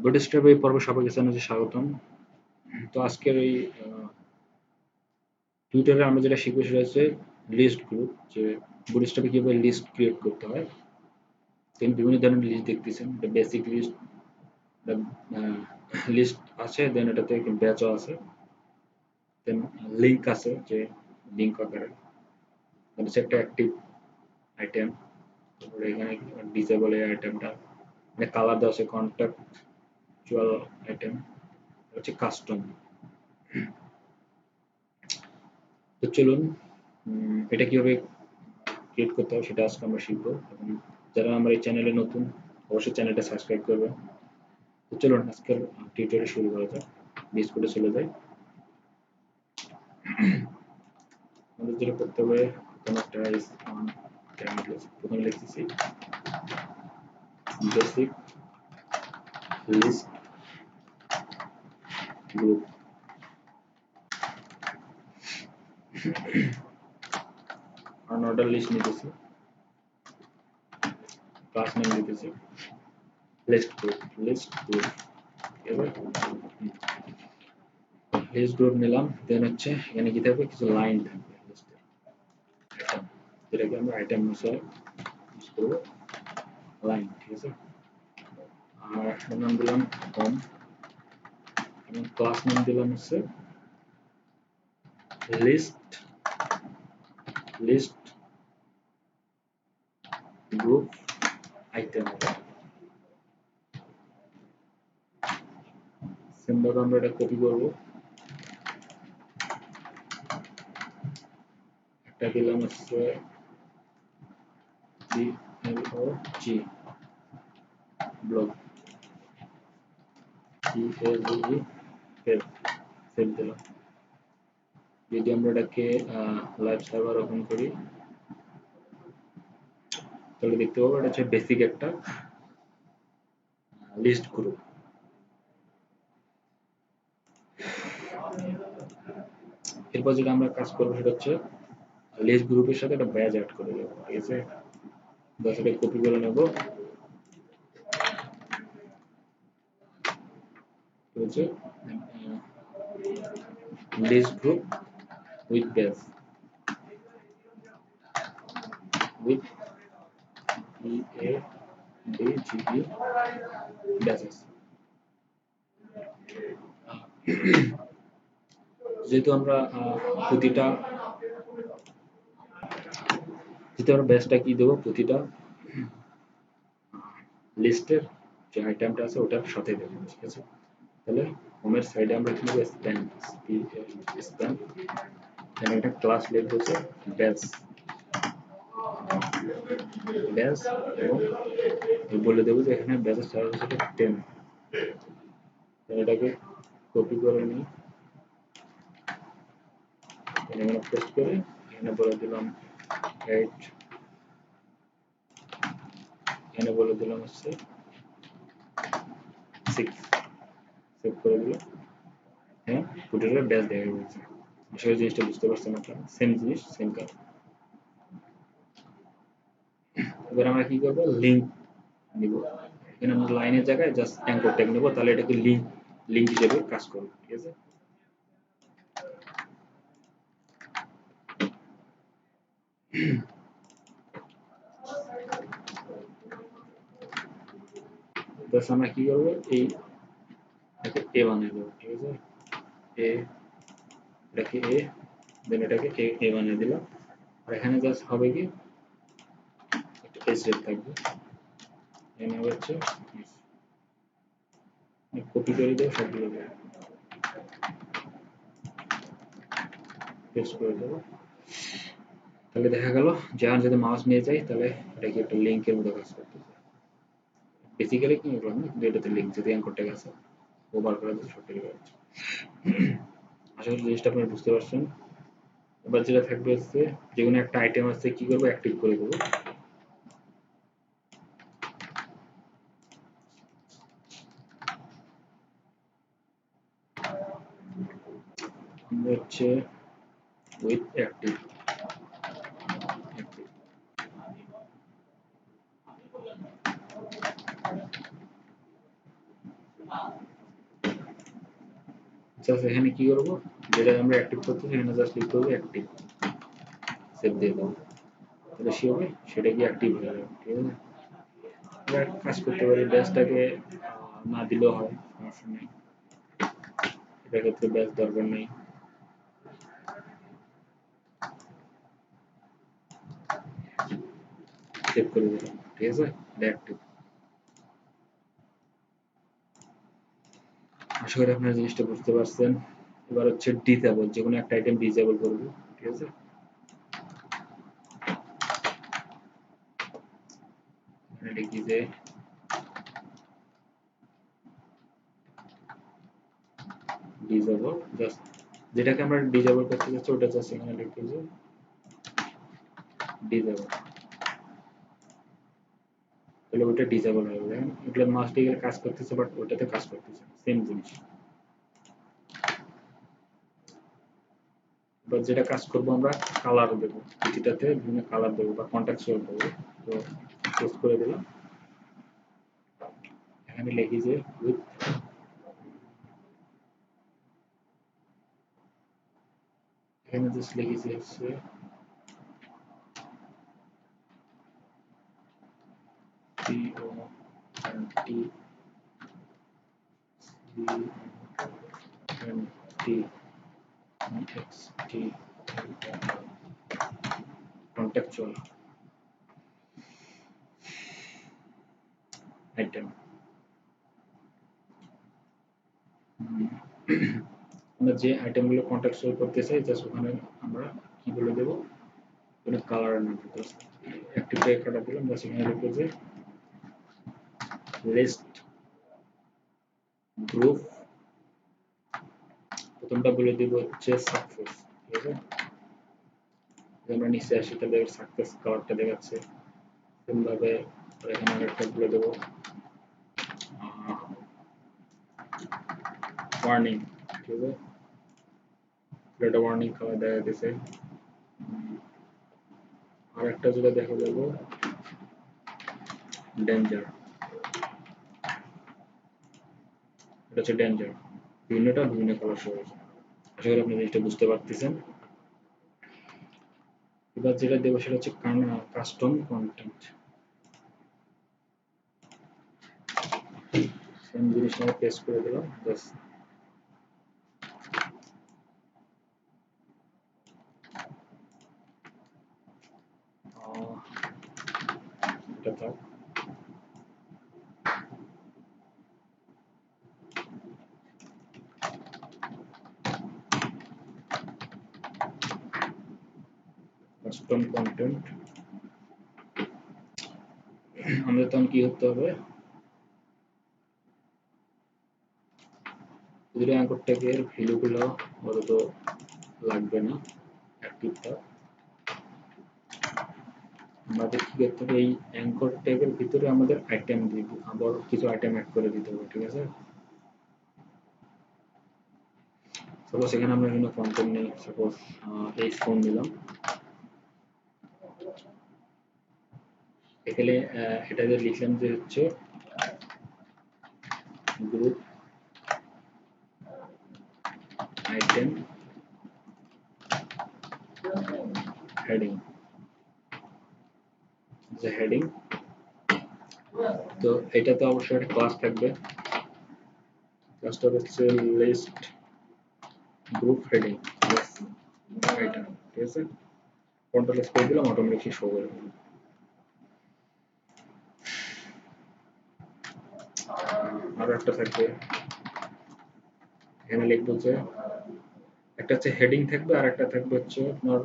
Bootstrap এই পর্বে সবাইকে জানাচ্ছি স্বাগতম। তো আজকের এই টিউটোরিয়ালে আমরা যেটা শিখবো সেটা হচ্ছে লিস্ট গ্রুপ, যে বুটস্ট্র্যাপে কিভাবে লিস্ট ক্রিয়েট করতে হয়। তিনি বিভিন্ন ধরনের লিস্ট দেখতেছেন, বেসিক লিস্ট, লিস্ট আছে, দেন এটাতে ব্যাচও আছে, দেন লিঙ্ক আছে, যে লিঙ্ক আকারে, দেন হচ্ছে একটা অ্যাক্টিভ আইটেম, তারপরে এখানে ডিসেবল এই আইটেমটা, মানে কালার দেওয়া আছে কন্ট্যাক্টচুয়াল আইটেম, হচ্ছে কাস্টম। তো চলুন এটা কিভাবে ক্রিয়েট করতে হয় সেটা আজকে আমরা শিখবো। এবং যারা আমার এই চ্যানেলে নতুন, অবশ্যই চ্যানেলটা সাবস্ক্রাইব করবেন। তো চলুন আজকের টিউটোরিয়াল শুরু করা যাক। বেস কোডে চলে যাই। আমাদের যেটা করতে হবে, প্রথমে লিখতেছি basic list group, order list নিতেছি, ক্লাস নেম দিতেছি লিস্ট গ্রুপ এবার লিস্ট গ্রুপ নিলাম। দেন হচ্ছে এখানে কি থাকবে, কিছু লাইন থাকবে লিস্টের, যেটাকে আমরা আইটেম হিসেবে ইউজ করবো, লাইন, ঠিক আছে। আর নাম দিলাম হোম, এবং ক্লাস নাম দিলাম হচ্ছে লিস্ট লিস্ট গ্রুপ আইটেম। সেমভাবে আমরা এটা কপি করব, একটা দিলাম হচ্ছে জি ব্লগ সেভ দিলাম। যদি আমরা এটাকে লাইভ সার্ভার ওপেন করি তাহলে দেখতে পাবো এটা হচ্ছে বেসিক একটা লিস্ট গ্রুপ। এরপর যেটা আমরা কাজ করবো সেটা হচ্ছে লিস্ট গ্রুপের সাথে একটা ব্যাজ অ্যাড করে দেবো, ঠিক আছে। ব্যাজটা কপি করে নেব, হচ্ছে list group with badge, with BADGE badges. যেহেতু আমরা প্রতিটা যেহেতু আমরা ব্যাচটা কি দেবো, প্রতিটা লিস্টের যে আইটেমটা আছে ওটার সাথে দেবো, ঠিক আছে। তাহলে হোমের সাইডে আমরা কি দেবো, স্প্যান, স্প্যান, এখানে একটা ক্লাস লিখবো হচ্ছে ব্যাচ, ব্যাচ, এবং বলে দেবো যে এখানে ব্যাচের সাইজ হচ্ছে 10। এটাকে কপি করে নিই, এখানে পেস্ট করে এখানে বলে দিলাম 8, এখানে বলে দিলাম হচ্ছে 6, সেভ করে দিলাম। হ্যাঁ, পুটের ব্যাচ দেখা গেছে। আসলে জিনিসটা বুঝতে পারছেন আপনারা, সেম জিনিস সেম কাজ। এবার আমরা কি করবো, লিঙ্ক নিব, এখানে আমরা লাইনের জায়গায় জাস্ট অ্যাঙ্কর ট্যাগ নেবো, তাহলে এটাকে লিঙ্ক লিঙ্ক হিসেবে কাজ করবে, ঠিক আছে। জাস্ট আমরা কি করবো, এই এ বানিয়ে দেবো, ঠিক আছে। এ, এটাকে এ, দেন এটাকে এ বানিয়ে দিলাম। আর এখানে জাস্ট হবে কি, একটা এস রেট থাকবে, এখানে হচ্ছে কপি করে দেবো, সবগুলো পেস্ট করে দেবো। তাহলে দেখা গেল যে আর যদি মাউস নিয়ে যাই তাহলে এটা কি একটা লিঙ্কের মতো কাজ করতেছে। বেসিক্যালি কি বললাম না, কিন্তু এটাতে লিঙ্ক যদি অ্যাঙ্কর ট্যাগ আছে ওভার করা যাচ্ছে, সব ঠিক আছে। আশা করি জিনিসটা আপনারা বুঝতে পারছেন। এবার যেটা থাকবে হচ্ছে যে কোনো একটা আইটেম আছে কি করবো, অ্যাক্টিভ করে দেবো। আমরা হচ্ছে উইথ অ্যাক্টিভ, জাস্ট এখানে কি করব, যেটা আমরা অ্যাক্টিভ করতে সেখানে জাস্ট লিখতে হবে অ্যাক্টিভ, সেভ দিয়ে দেবো, তাহলে সে হবে সেটা কি অ্যাক্টিভ হয়ে যাবে। ঠিক আছে, আমরা কাজ করতে পারি ব্যাচটাকে না দিলেও হয়, সমস্যা নেই, এটার ক্ষেত্রে ব্যাচ দরকার নেই। সেভ করে দিলাম, ঠিক আছে, অ্যাক্টিভ। আশা করি আপনারা জিনিসটা বুঝতে পারছেন। এবার হচ্ছে ডিসেবল, যে কোনো একটা আইটেম ডিসেবল করব, ঠিক আছে। লিখি যে ডিসেবল, জাস্ট যেটাকে আমরা ডিসেবল করতে চাচ্ছি ওটা জাস্ট এখানে লিখতে যে ডিসেবল, তাহলে ওটা ডিসেবল হয়ে যাবে। এগুলো মাস্ট ডিগের কাজ করতেছে বাট ওটাতে কাজ করতেছে সেম জিনিস। এবার যেটা কাজ করবো আমরা কালার দেবো, এটাতে বিভিন্ন কালার দেবো বা কন্ট্রাস্ট দেবো। তো পেস্ট করে দিলাম, এখানে লিখি যে উইথ, এখানে জাস্ট লিখেছি হচ্ছে কন্টেক্সচুয়াল আইটেম। আমরা যে আইটেমগুলো কন্টেক্সচুয়াল করতে চাই জাস্ট ওখানে আমরা কি বলে দেবো, ওখানে কালার নাম দিতে হবে। অ্যাক্টিভ কাটা দিলাম, জাস্ট এখানে লিখবো যে লিস্ট গ্রুপ, প্রথমটা বলে দিব হচ্ছে সাকসেস, ঠিক আছে। আমরা নিচে আসি, তাহলে সাকসেস কালারটা দেখাচ্ছে সেমভাবে। এখানে আরেকটা বলে দেবো ওয়ার্নিং, ঠিক আছে, এটা ওয়ার্নিং কালার দেখা দিতেছে। আর একটা যেটা দেখা যাবো ডেঞ্জার, এটা হচ্ছে ডেঞ্জার, বিভিন্নটা বিভিন্ন কালার শো হয়েছে। আশা করি আপনি জিনিসটা বুঝতে পারতেছেন। এবার যেটা দেবো সেটা হচ্ছে কাস্টম কন্টেন্ট, সেম জিনিস আমরা পেস্ট করে দিলাম, জাস্ট এটা থাক। কাস্টম কন্টেন্ট, আমাদের তখন কি করতে হবে, যদি অ্যাঙ্কর ট্যাগের ভ্যালুগুলো অত লাগবে না, অ্যাক্টিভটা আমাদের কি করতে হবে, এই অ্যাঙ্কর ট্যাগের ভিতরে আমাদের আইটেম দিব, আবার কিছু আইটেম অ্যাড করে দিতে হবে, ঠিক আছে। সাপোজ এখানে আমরা বিভিন্ন কন্টেন্ট নেই, সাপোজ এই ফোন নিলাম, এখানে এটা যে লিখলাম যে হচ্ছে গ্রুপ আইটেম হেডিং, যে হেডিং, তো এটাতে অবশ্যই একটা ক্লাস থাকবে, ক্লাসটা হচ্ছে লিস্ট গ্রুপ হেডিং আইটেম, ঠিক আছে। কন্ট্রোল এস করে দিলাম, অটোমেটিক শো করে দিলাম। আরো একটা থাকবে, এখানে লিখবো যে একটা হচ্ছে হেডিং থাকবে আর একটা থাকবে হচ্ছে আপনার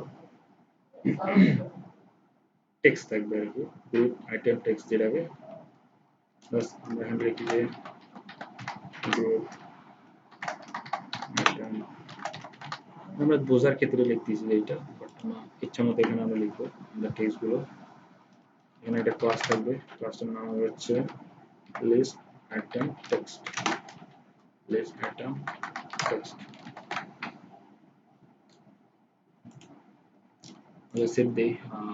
টেক্সট থাকবে আর কি, গ্রুপ আইটেম টেক্সট যেটাকে বাস আমরা এখানে লিখি যে গ্রুপ আইটেম, আমরা বোঝার ক্ষেত্রে লিখতেছি যে এটা, বাট ইচ্ছা মতো এখানে আমরা লিখবো আমরা টেক্সট গুলো। এখানে একটা ক্লাস থাকবে, ক্লাসটার নাম হচ্ছে list item text, list item text, save দেই।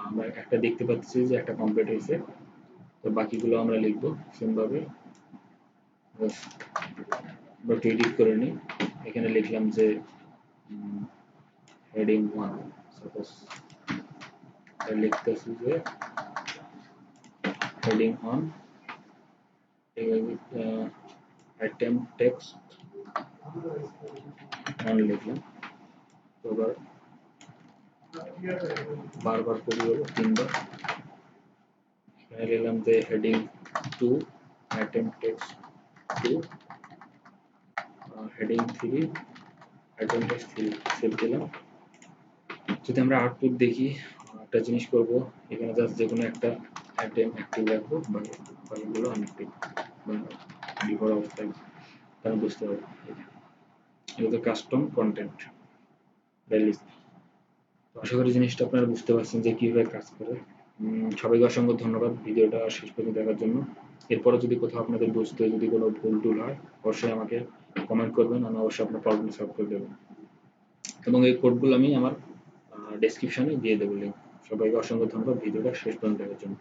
আমরা একটা দেখতে পাচ্ছি যে একটা কমপ্লিট হয়েছে, তো বাকিগুলো আমরা লিখবো সেম ভাবে একটু এডিট করে নিই। এখানে লিখলাম যে হেডিং 1, সাপোজ লিখতেছি যে heading on item text on লিখলাম। তো এবার বারবার কপি করবো 3 বার। এখানে লিখলাম যে heading 2 item text 2, heading 3 item text 3 save দিলাম। যদি আমরা আউটপুট দেখি, একটা জিনিস করব, এখানে জাস্ট যে কোনো একটা আইটেম অ্যাক্টিভ রাখবো, বাকিগুলো আনঅ্যাক্টিভ বা ডিফল্ট অবস্থায়, তাহলে বুঝতে পারবো। এটা তো কাস্টম কন্টেন্ট রিলিজ। আশা করি জিনিসটা আপনারা বুঝতে পারছেন যে কিভাবে কাজ করে। সবাইকে অসংখ্য ধন্যবাদ ভিডিওটা শেষ পর্যন্ত দেখার জন্য। এরপরে যদি কোথাও আপনাদের বুঝতে যদি কোনো ভুল টুল হয়, অবশ্যই আমাকে কমেন্ট করবেন, আমি অবশ্যই আপনার প্রবলেম সলভ করে দেবো। এবং এই কোডগুলো আমি আমার ডেসক্রিপশনে দিয়ে দেবো লিঙ্ক। সবাইকে অসংখ্য ধন্যবাদ ভিডিওটা শেষ পর্যন্ত দেখার জন্য।